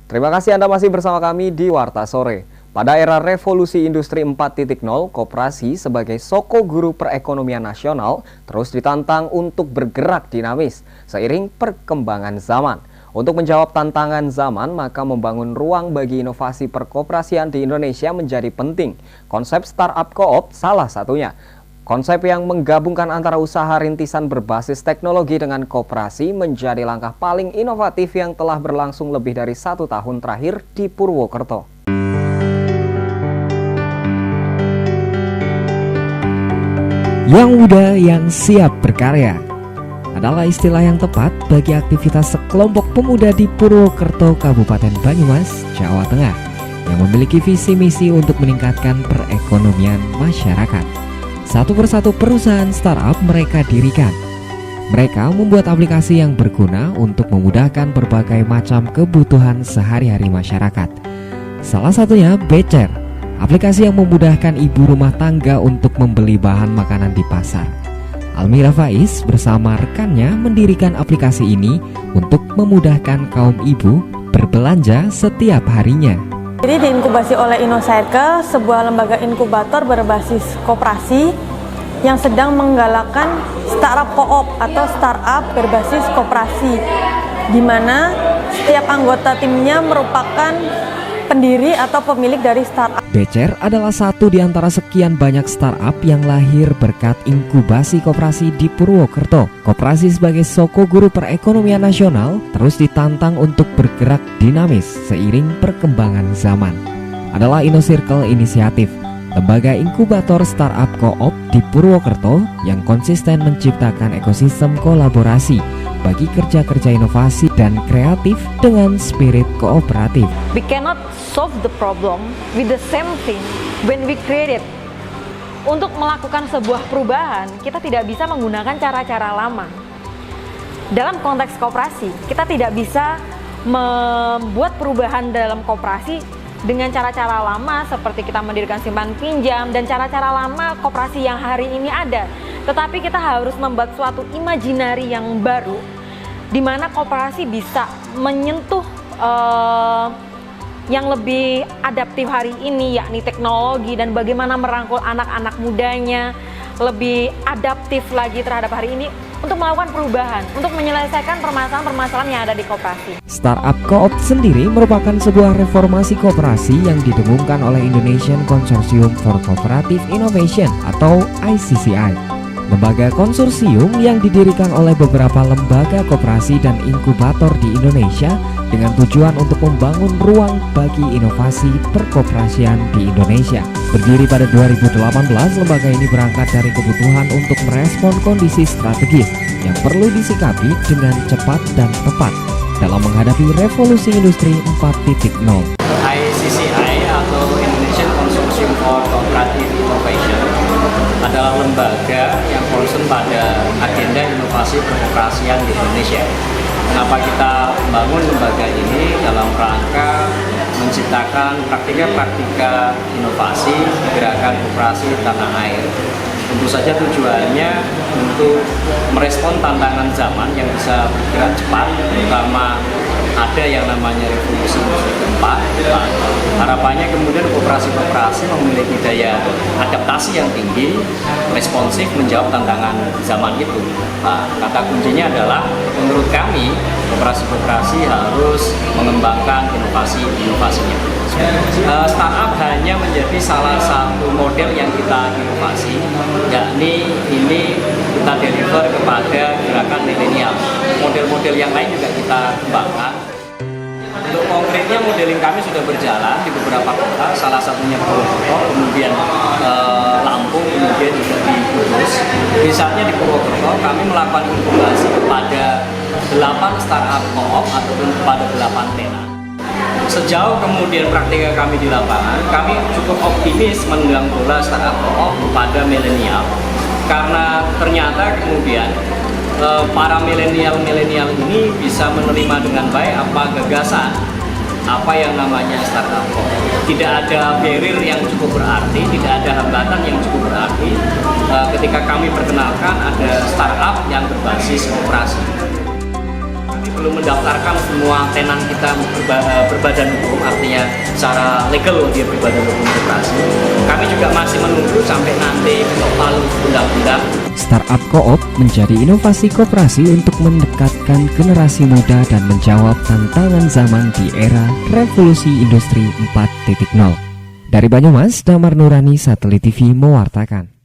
Terima kasih Anda masih bersama kami di Warta Sore. Pada era revolusi industri 4.0, koperasi sebagai soko guru perekonomian nasional terus ditantang untuk bergerak dinamis seiring perkembangan zaman. Untuk menjawab tantangan zaman, maka membangun ruang bagi inovasi perkoperasian di Indonesia menjadi penting. Konsep startup co-op salah satunya. Konsep yang menggabungkan antara usaha rintisan berbasis teknologi dengan koperasi menjadi langkah paling inovatif yang telah berlangsung lebih dari 1 tahun terakhir di Purwokerto. Yang muda yang siap berkarya adalah istilah yang tepat bagi aktivitas sekelompok pemuda di Purwokerto, Kabupaten Banyumas, Jawa Tengah, yang memiliki visi misi untuk meningkatkan perekonomian masyarakat. Satu persatu perusahaan startup mereka dirikan. Mereka membuat aplikasi yang berguna untuk memudahkan berbagai macam kebutuhan sehari-hari masyarakat. Salah satunya Becer, aplikasi yang memudahkan ibu rumah tangga untuk membeli bahan makanan di pasar. Almira Faiz bersama rekannya mendirikan aplikasi ini untuk memudahkan kaum ibu berbelanja setiap harinya. Jadi diinkubasi oleh InnoCircle, sebuah lembaga inkubator berbasis koperasi yang sedang menggalakkan startup co-op atau startup berbasis koperasi, di mana setiap anggota timnya merupakan pendiri atau pemilik dari startup. Becer adalah satu di antara sekian banyak startup yang lahir berkat inkubasi koperasi di Purwokerto. Koperasi sebagai soko guru perekonomian nasional terus ditantang untuk bergerak dinamis seiring perkembangan zaman. Adalah InnoCircle Inisiatif, lembaga inkubator startup co-op di Purwokerto yang konsisten menciptakan ekosistem kolaborasi bagi kerja-kerja inovasi dan kreatif dengan spirit kooperatif. We cannot solve the problem with the same thing when we create it. Untuk melakukan sebuah perubahan, kita tidak bisa menggunakan cara-cara lama. Dalam konteks koperasi, kita tidak bisa membuat perubahan dalam koperasi dengan cara-cara lama seperti kita mendirikan simpan pinjam dan cara-cara lama koperasi yang hari ini ada. Tetapi kita harus membuat suatu imajinari yang baru di mana koperasi bisa menyentuh yang lebih adaptif hari ini, yakni teknologi, dan bagaimana merangkul anak-anak mudanya lebih adaptif lagi terhadap hari ini untuk melakukan perubahan, untuk menyelesaikan permasalahan-permasalahan yang ada di koperasi. Startup Co-op sendiri merupakan sebuah reformasi koperasi yang didengungkan oleh Indonesian Consortium for Cooperative Innovation atau ICCI. Lembaga konsorsium yang didirikan oleh beberapa lembaga koperasi dan inkubator di Indonesia dengan tujuan untuk membangun ruang bagi inovasi perkoperasian di Indonesia. Berdiri pada 2018, lembaga ini berangkat dari kebutuhan untuk merespon kondisi strategis yang perlu disikapi dengan cepat dan tepat dalam menghadapi revolusi industri 4.0. ICCI atau Indonesian Consortium for Cooperative Innovation adalah lembaga yang concern pada agenda inovasi perkoperasian di Indonesia. Kenapa kita membangun lembaga ini? Dalam rangka menciptakan praktika-praktika inovasi gerakan koperasi tanah air. Tentu saja tujuannya untuk merespon tantangan zaman yang bisa bergerak cepat, terutama ada yang namanya revolusi industri keempat. Harapannya kemudian koperasi-koperasi memiliki daya adaptasi yang tinggi, responsif menjawab tantangan zaman itu. Kata kuncinya adalah menurut kami koperasi-koperasi harus mengembangkan inovasinya. Startup hanya menjadi salah satu model yang kita inovasi, yakni ini kita deliver kepada gerakan milenial. Model-model yang lain juga kita kembangkan. Untuk konkretnya modeling kami sudah berjalan di beberapa kota, salah satunya Purwokerto, kemudian Lampung, kemudian juga di Kudus. Misalnya di Purwokerto kami melakukan inkubasi kepada 8 startup co-op ataupun kepada 8 tenan. Sejauh kemudian praktika kami di lapangan, kami cukup optimis menunggang bola startup co-op kepada milenial, karena ternyata kemudian para milenial ini bisa menerima dengan baik apa gagasan, apa yang namanya startup co-op. Tidak ada barrier yang cukup berarti, tidak ada hambatan yang cukup berarti ketika kami perkenalkan ada startup yang berbasis koperasi. Kami belum mendaftarkan semua tenan kita berbadan hukum, artinya secara legal dia berbadan hukum koperasi. Kami juga masih menunggu sampai nanti ketok palu undang-undang. Startup Co-op menjadi inovasi koperasi untuk mendekatkan generasi muda dan menjawab tantangan zaman di era revolusi industri 4.0. Dari Banyumas, Damar Nurani, Satelit TV mewartakan.